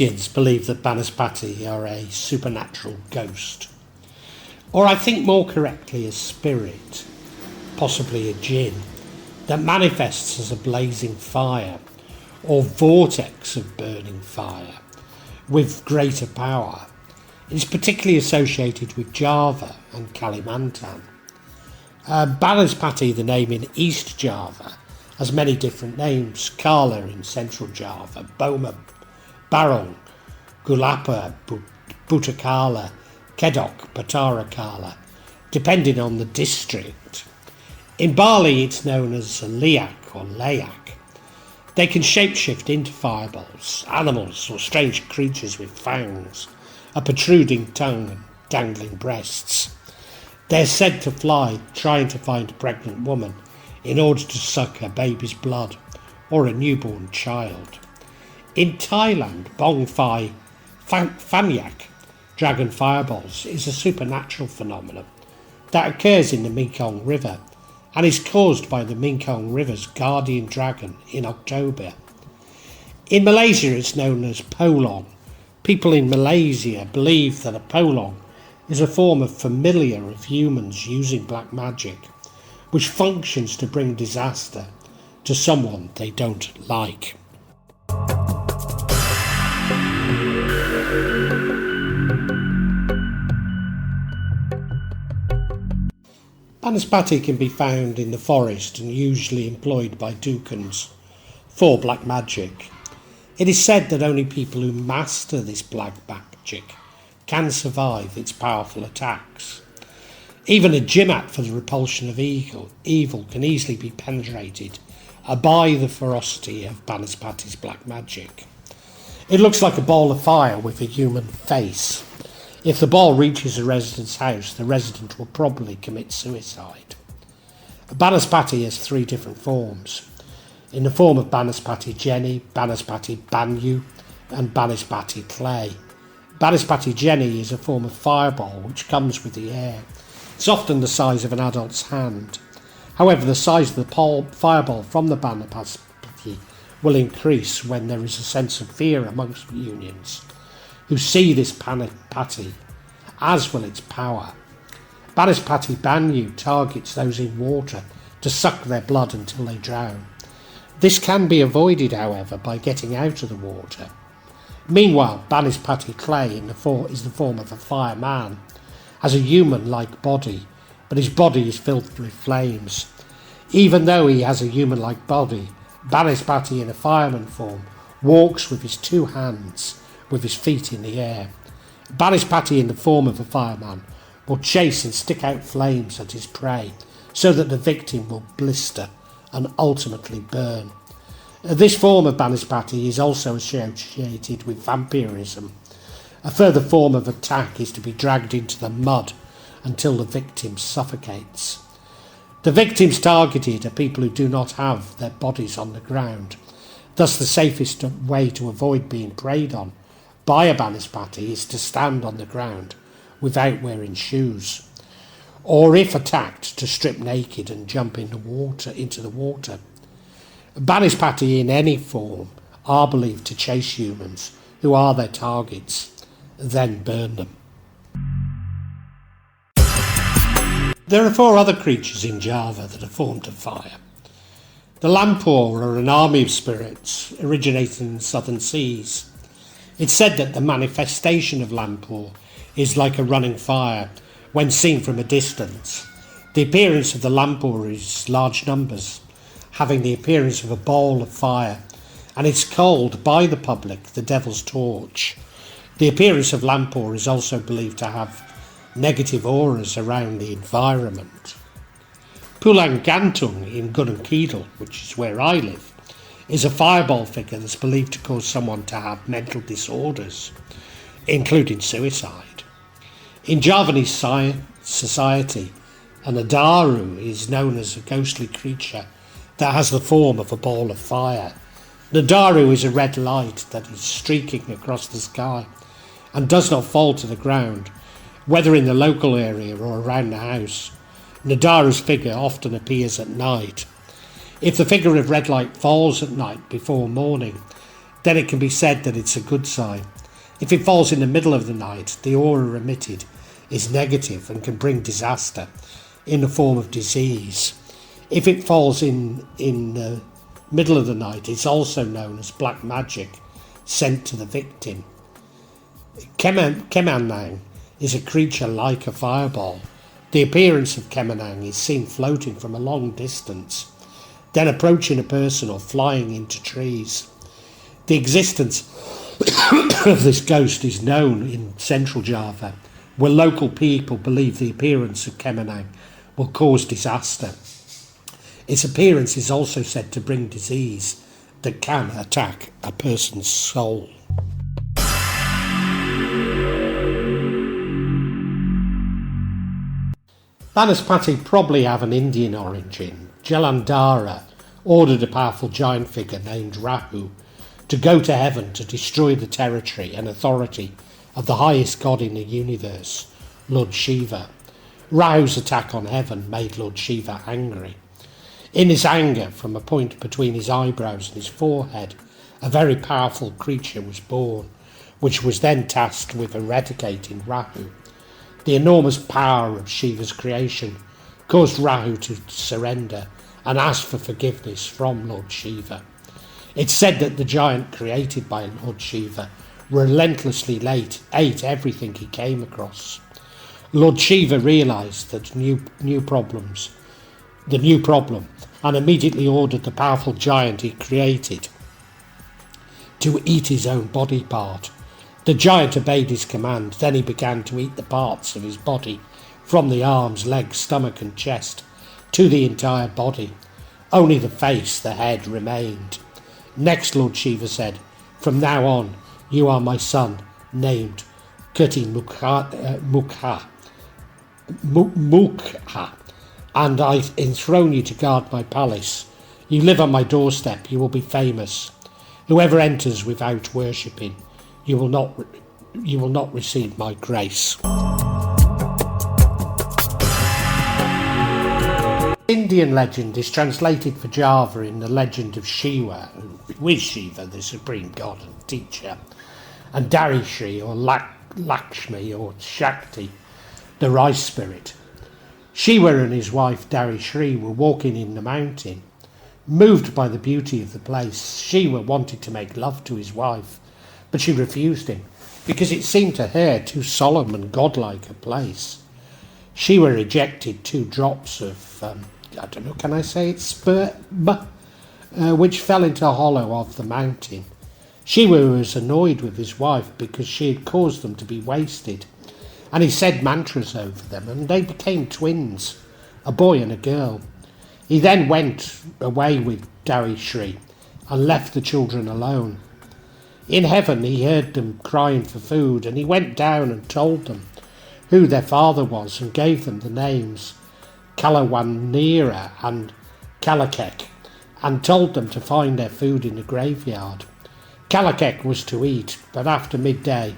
Indonesians believe that Banaspati are a supernatural ghost, or I think more correctly a spirit, possibly a jinn, that manifests as a blazing fire or vortex of burning fire with greater power. It is particularly associated with Java and Kalimantan. Banaspati, the name in East Java, has many different names: Kala in Central Java, Boma, Barong, Gulapa, Butakala, Kedok, Patarakala, depending on the district. In Bali it's known as Liak or Layak. They can shapeshift into fireballs, animals or strange creatures with fangs, a protruding tongue and dangling breasts. They're said to fly, trying to find a pregnant woman in order to suck her baby's blood or a newborn child. In Thailand, Bong Phai Phanyak, dragon fireballs, is a supernatural phenomenon that occurs in the Mekong River and is caused by the Mekong River's guardian dragon in October. In Malaysia it's known as polong. People in Malaysia believe that a polong is a form of familiar of humans using black magic, which functions to bring disaster to someone they don't like. Banaspati can be found in the forest and usually employed by Dukuns for black magic. It is said that only people who master this black magic can survive its powerful attacks. Even a jimat for the repulsion of evil can easily be penetrated by the ferocity of Banaspati's black magic. It looks like a ball of fire with a human face. If the ball reaches a resident's house, the resident will probably commit suicide. Banaspati has three different forms. In the form of Banaspati Jenny, Banaspati Banyu and Banaspati Clay. Banaspati Jenny is a form of fireball which comes with the air. It's often the size of an adult's hand. However, the size of the fireball from the Banaspati will increase when there is a sense of fear amongst unions, who see this Banaspati, as will its power. Banaspati Banyu targets those in water to suck their blood until they drown. This can be avoided, however, by getting out of the water. Meanwhile, Banaspati Clay is the form of a fireman, has a human-like body, but his body is filled with flames. Even though he has a human-like body, Banaspati in a fireman form walks with his two hands, with his feet in the air. Banaspati in the form of a fireman will chase and stick out flames at his prey so that the victim will blister and ultimately burn. This form of Banaspati is also associated with vampirism. A further form of attack is to be dragged into the mud until the victim suffocates. The victims targeted are people who do not have their bodies on the ground. Thus the safest way to avoid being preyed on by a Banaspati is to stand on the ground without wearing shoes, or if attacked, to strip naked and jump into the water. Banaspati in any form are believed to chase humans who are their targets, then burn them. There are four other creatures in Java that are formed of fire. The Lampur are an army of spirits originating in the southern seas. It's said that the manifestation of Lampur is like a running fire when seen from a distance. The appearance of the Lampur is large numbers, having the appearance of a ball of fire, and it's called by the public the Devil's Torch. The appearance of Lampur is also believed to have negative auras around the environment. Pulang Gantung in Gunung Kidul, which is where I live, is a fireball figure that's believed to cause someone to have mental disorders, including suicide. In Javanese society, an Adaru is known as a ghostly creature that has the form of a ball of fire. Nadaru is a red light that is streaking across the sky and does not fall to the ground, whether in the local area or around the house. Nadaru's figure often appears at night. If the figure of red light falls at night before morning, then it can be said that it's a good sign, If it falls in the middle of the night, the aura emitted is negative and can bring disaster in the form of disease. If it falls in the middle of the night, it's also known as black magic sent to the victim. Kemenang is a creature like a fireball. The appearance of Kemenang is seen floating from a long distance, then approaching a person or flying into trees. The existence of this ghost is known in central Java, where local people believe the appearance of Kemenang will cause disaster. Its appearance is also said to bring disease that can attack a person's soul. Banaspati probably have an Indian origin. Jalandhara ordered a powerful giant figure named Rahu to go to heaven to destroy the territory and authority of the highest god in the universe, Lord Shiva. Rahu's attack on heaven made Lord Shiva angry. In his anger, from a point between his eyebrows and his forehead, a very powerful creature was born, which was then tasked with eradicating Rahu. The enormous power of Shiva's creation caused Rahu to surrender and ask for forgiveness from Lord Shiva. It's said that the giant created by Lord Shiva relentlessly ate everything he came across. Lord Shiva realised that the new problem, and immediately ordered the powerful giant he created to eat his own body part. The giant obeyed his command. Then he began to eat the parts of his body, from the arms, legs, stomach and chest, to the entire body. Only the face, the head, remained. Next, Lord Shiva said, "From now on, you are my son, named Kuti Mukha, and I enthrone you to guard my palace. You live on my doorstep, you will be famous. Whoever enters without worshipping, you will not receive my grace." Indian legend is translated for Java in the legend of Shiva, who is Shiva, the supreme god and teacher, and Darishri or Lakshmi or Shakti, the rice spirit. Shiva and his wife Darishri were walking in the mountain. Moved by the beauty of the place, Shiva wanted to make love to his wife, but she refused him because it seemed to her too solemn and godlike a place. Shiva ejected 2 drops of, sperm, which fell into a hollow of the mountain. Shiva was annoyed with his wife because she had caused them to be wasted, and he said mantras over them, and they became twins, a boy and a girl. He then went away with Darishri and left the children alone. In heaven he heard them crying for food, and he went down and told them who their father was and gave them the names Kalawanira and Kalakek, and told them to find their food in the graveyard. Kalakek was to eat, but after midday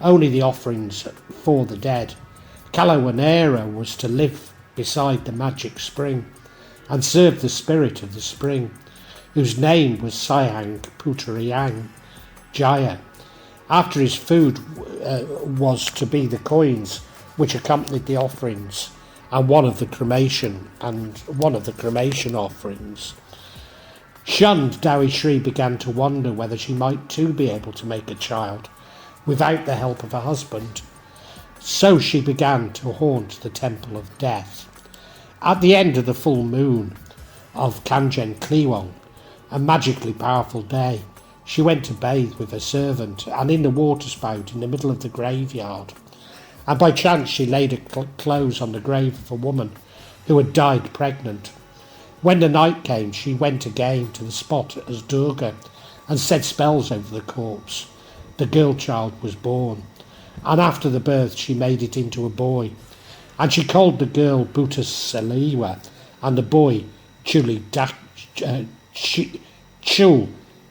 only the offerings for the dead. Kalawanira was to live beside the magic spring and serve the spirit of the spring, whose name was Sayang Putariyang Jaya. After his food was to be the coins which accompanied the offerings and one of the cremation offerings. Shunned, Darishri began to wonder whether she might too be able to make a child without the help of a husband. So she began to haunt the temple of death. At the end of the full moon of Kanjen Kliwong, a magically powerful day, she went to bathe with her servant and in the water spout in the middle of the graveyard. And by chance she laid her clothes on the grave of a woman who had died pregnant. When the night came, she went again to the spot as Durga and said spells over the corpse. The girl child was born, and after the birth she made it into a boy, and she called the girl Buta Saliwa and the boy Chul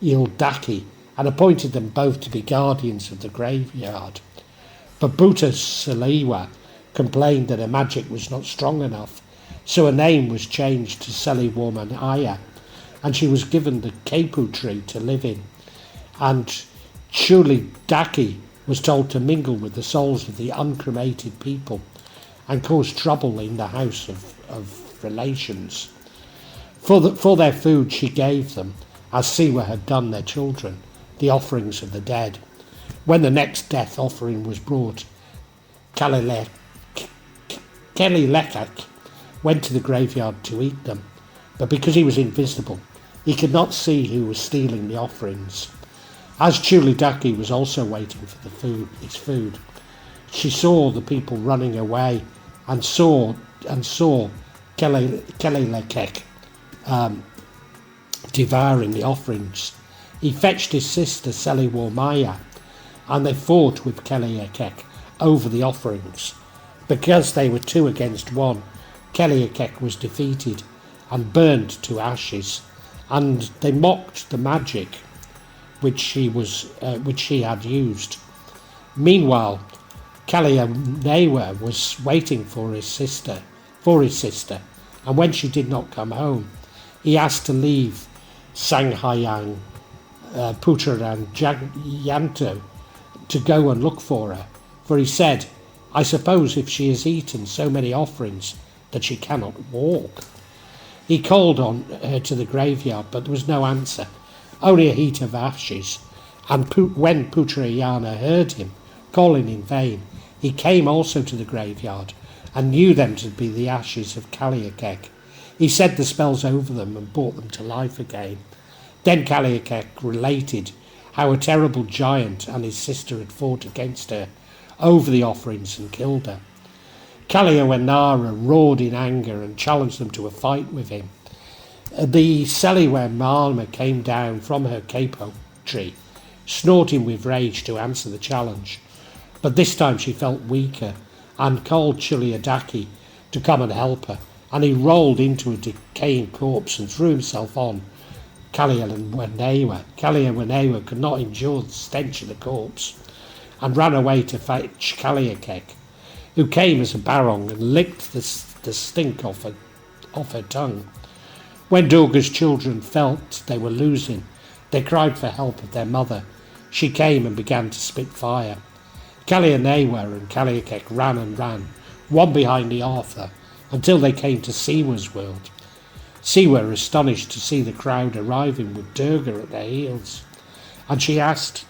Ildaki, and appointed them both to be guardians of the graveyard. But Buta Saliwa complained that her magic was not strong enough, so her name was changed to Seliwoman Aya, and she was given the Kepu tree to live in. And Chuli Daki was told to mingle with the souls of the uncremated people and cause trouble in the house of relations. For their food she gave them, as Siwa had done their children, the offerings of the dead. When the next death offering was brought, Kelilekek went to the graveyard to eat them, but because he was invisible, he could not see who was stealing the offerings. As Chulidaki was also waiting for his food, she saw the people running away and saw Kelilekek devouring the offerings. He fetched his sister Seliwarmaya, and they fought with Kelilekek over the offerings. Because they were 2 against 1, Kelilekek was defeated and burned to ashes, and they mocked the magic which she had used. Meanwhile, Kalianewa was waiting for his sister, and when she did not come home, he asked to leave Sanghayang, Putra Yanto to go and look for her, for he said, "I suppose if she has eaten so many offerings that she cannot walk." He called on her to the graveyard, but there was no answer, only a heap of ashes, and when Putrayana heard him calling in vain, he came also to the graveyard and knew them to be the ashes of Kaliakek. He said the spells over them and brought them to life again. Then Kaliakek related how a terrible giant and his sister had fought against her over the offerings and killed her. Kaliawenara roared in anger and challenged them to a fight with him. The Seliwe Malma came down from her capo tree, snorting with rage to answer the challenge, but this time she felt weaker and called Chuliadaki to come and help her, and he rolled into a decaying corpse and threw himself on Kaliawenewa. Kaliawenewa could not endure the stench of the corpse and ran away to fetch Kaliakek, who came as a barong and licked the stink off her tongue. When Durga's children felt they were losing, they cried for help of their mother. She came and began to spit fire. Kalianewa and Kaliakek ran and ran, one behind the other, until they came to Siwa's world. Siwa, astonished to see the crowd arriving with Durga at their heels, and she asked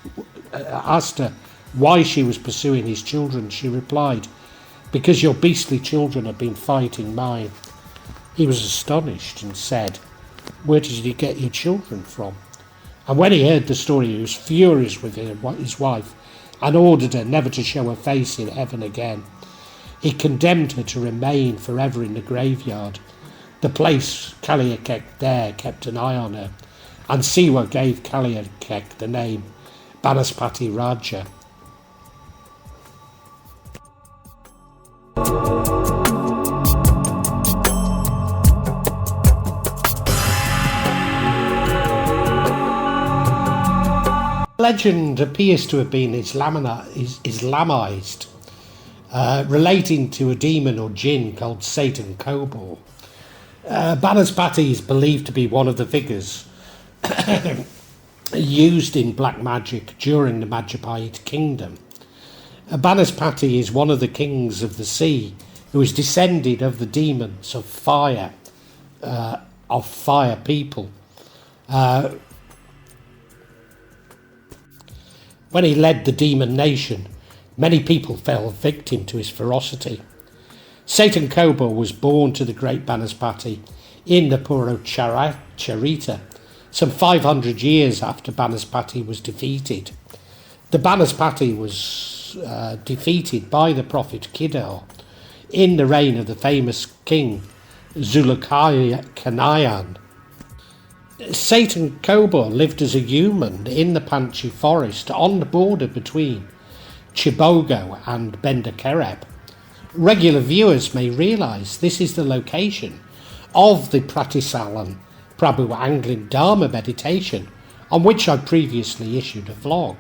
her why she was pursuing his children. She replied, "Because your beastly children have been fighting mine." He was astonished and said, "Where did you get your children from?" And when he heard the story, he was furious with his wife and ordered her never to show her face in heaven again. He condemned her to remain forever in the graveyard, the place Kaliakek there kept an eye on her, and Siwa gave Kaliakek the name Banaspati Raja. Legend appears to have been Islamized, relating to a demon or jinn called Satan Kobor. Banaspati is believed to be one of the figures used in black magic during the Majapahit kingdom. Banaspati is one of the kings of the sea who is descended of the demons of fire people. When he led the demon nation, many people fell victim to his ferocity. Satan Kobor was born to the great Banaspati in the Purocharita, some 500 years after Banaspati was defeated. The Banaspati was defeated by the prophet Kidar in the reign of the famous king Zulukanayan. Satan Kobor lived as a human in the Panchi forest on the border between Chibogo and Bendakereb. Regular viewers may realise this is the location of the Pratisalan Prabhu Anglin Dharma meditation on which I previously issued a vlog.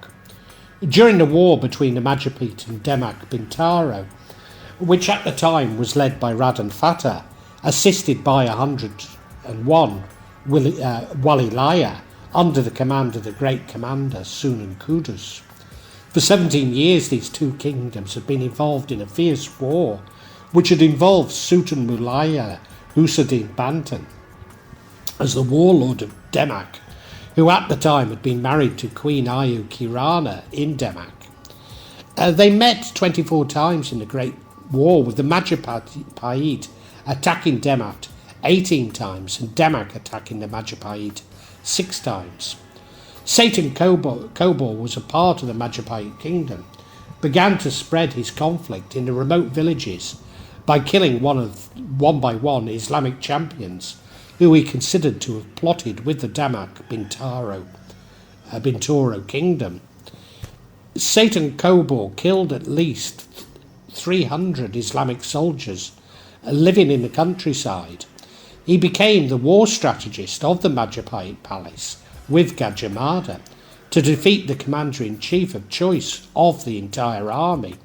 During the war between the Majapahit and Demak Bintaro, which at the time was led by Radan Fatah, assisted by 101 Walilaya under the command of the great commander Sunan Kudus. For 17 years these two kingdoms had been involved in a fierce war which had involved Sultan Mulaya Husaddin Banten as the warlord of Demak, who at the time had been married to Queen Ayu Kirana in Demak. They met 24 times in the Great War, with the Majapahit attacking Demak 18 times and Demak attacking the Majapahit 6 times. Satan Kobor was a part of the Majapahit kingdom, began to spread his conflict in the remote villages by killing one by one Islamic champions who he considered to have plotted with the Demak Bintoro kingdom. Satan Kobor killed at least 300 Islamic soldiers living in the countryside. He became the war strategist of the Majapahit palace with Gajah Mada to defeat the commander-in-chief of choice of the entire army.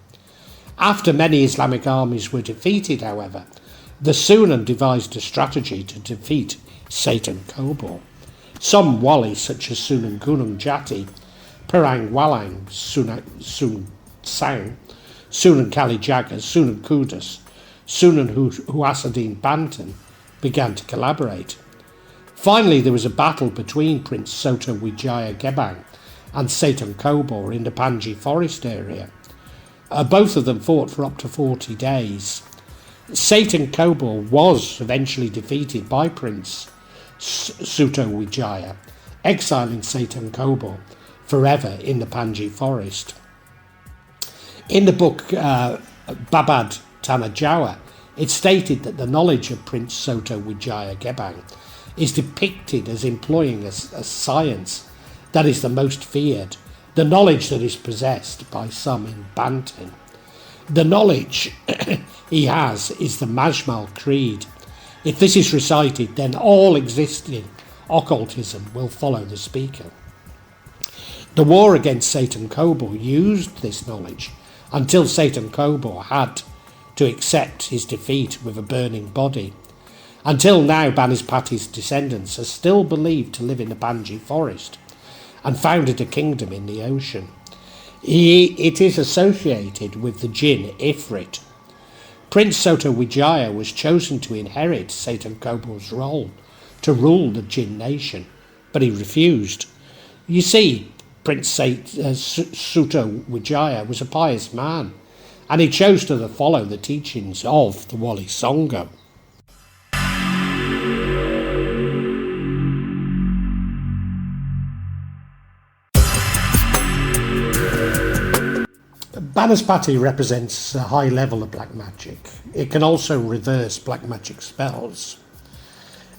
After many Islamic armies were defeated, however, the Sunan devised a strategy to defeat Satan Kobor. Some Wali, such as Sunan Gunung Jati, Perang Walang, Sun Sang, Sunan Kalijaga, Sunan Kudus, Sunan Husaddin Banten, began to collaborate. Finally, there was a battle between Prince Soto Wijaya Gebang and Satan Kobor in the Panji forest area. Both of them fought for up to 40 days. Satan Kobor was eventually defeated by Prince Soto Wijaya, exiling Satan Kobor forever in the Panji forest. In the book Babad Tanah Jawa, it's stated that the knowledge of Prince Soto Wijaya Gebang is depicted as employing a science that is the most feared, the knowledge that is possessed by some in Banten. The knowledge he has is the Majmal Creed. If this is recited, then all existing occultism will follow the speaker. The war against Satan Kobor used this knowledge until Satan Kobor had to accept his defeat with a burning body. Until now, Banaspati's descendants are still believed to live in the Panji forest and founded a kingdom in the ocean. It is associated with the jinn Ifrit. Prince Soto Wijaya was chosen to inherit Satan Kobor's role to rule the jinn nation, but he refused. You see, Prince Soto Wijaya was a pious man, and he chose to follow the teachings of the Wali Songo. Banaspati represents a high level of black magic. It can also reverse black magic spells.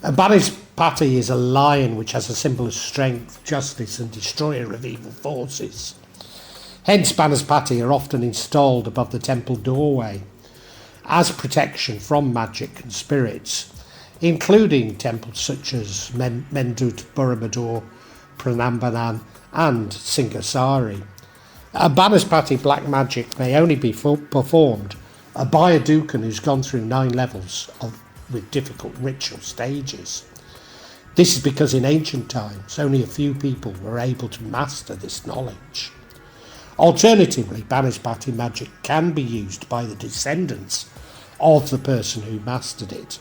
Banaspati is a lion which has a symbol of strength, justice and destroyer of evil forces. Hence Banaspati are often installed above the temple doorway as protection from magic and spirits, including temples such as Mendut, Borobudur, Prambanan and Singosari. Banaspati black magic may only be performed by a Dukun who's gone through 9 levels with difficult ritual stages. This is because in ancient times only a few people were able to master this knowledge. Alternatively, Banaspati magic can be used by the descendants of the person who mastered it.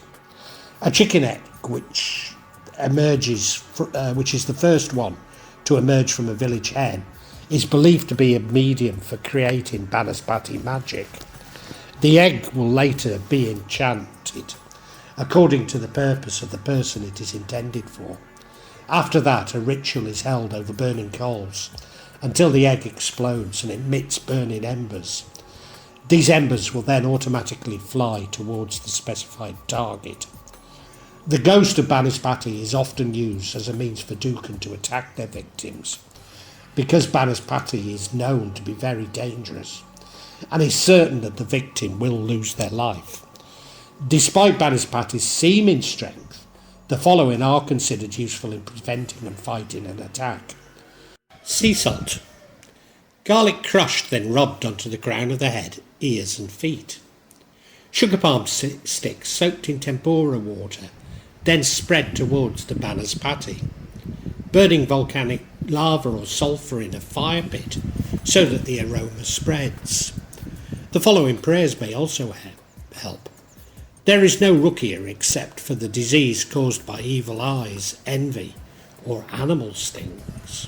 A chicken egg which is the first one to emerge from a village hen is believed to be a medium for creating Banaspati magic. The egg will later be enchanted according to the purpose of the person it is intended for. After that, a ritual is held over burning coals until the egg explodes and emits burning embers. These embers will then automatically fly towards the specified target. The ghost of Banaspati is often used as a means for Dukun to attack their victims, because Banaspati is known to be very dangerous and is certain that the victim will lose their life. Despite Banaspati's seeming strength, the following are considered useful in preventing and fighting an attack. Sea salt. Garlic crushed, then rubbed onto the crown of the head, ears and feet. Sugar palm sticks soaked in tempura water, then spread towards the Banaspati. Burning volcanic lava or sulphur in a fire pit so that the aroma spreads. The following prayers may also help. There is no ruqyah except for the disease caused by evil eyes, envy, or animal stings.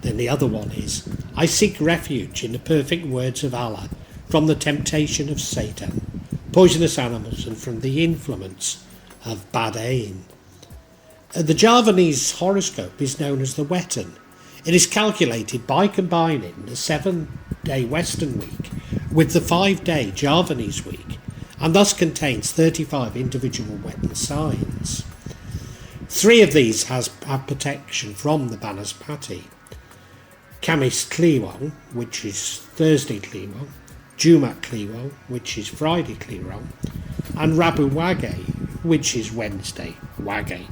Then the other one is, I seek refuge in the perfect words of Allah from the temptation of Satan, poisonous animals, and from the influence of bad ain. The Javanese horoscope is known as the Wetan. It is calculated by combining the 7-day Western week with the 5-day Javanese week, and thus contains 35 individual Wetan signs. 3 of these have protection from the Banaspati: Kamis Kliwon, which is Thursday Kliwon, Jumat Kliwon, which is Friday Kliwon, and Rabu Wage, which is Wednesday Wage.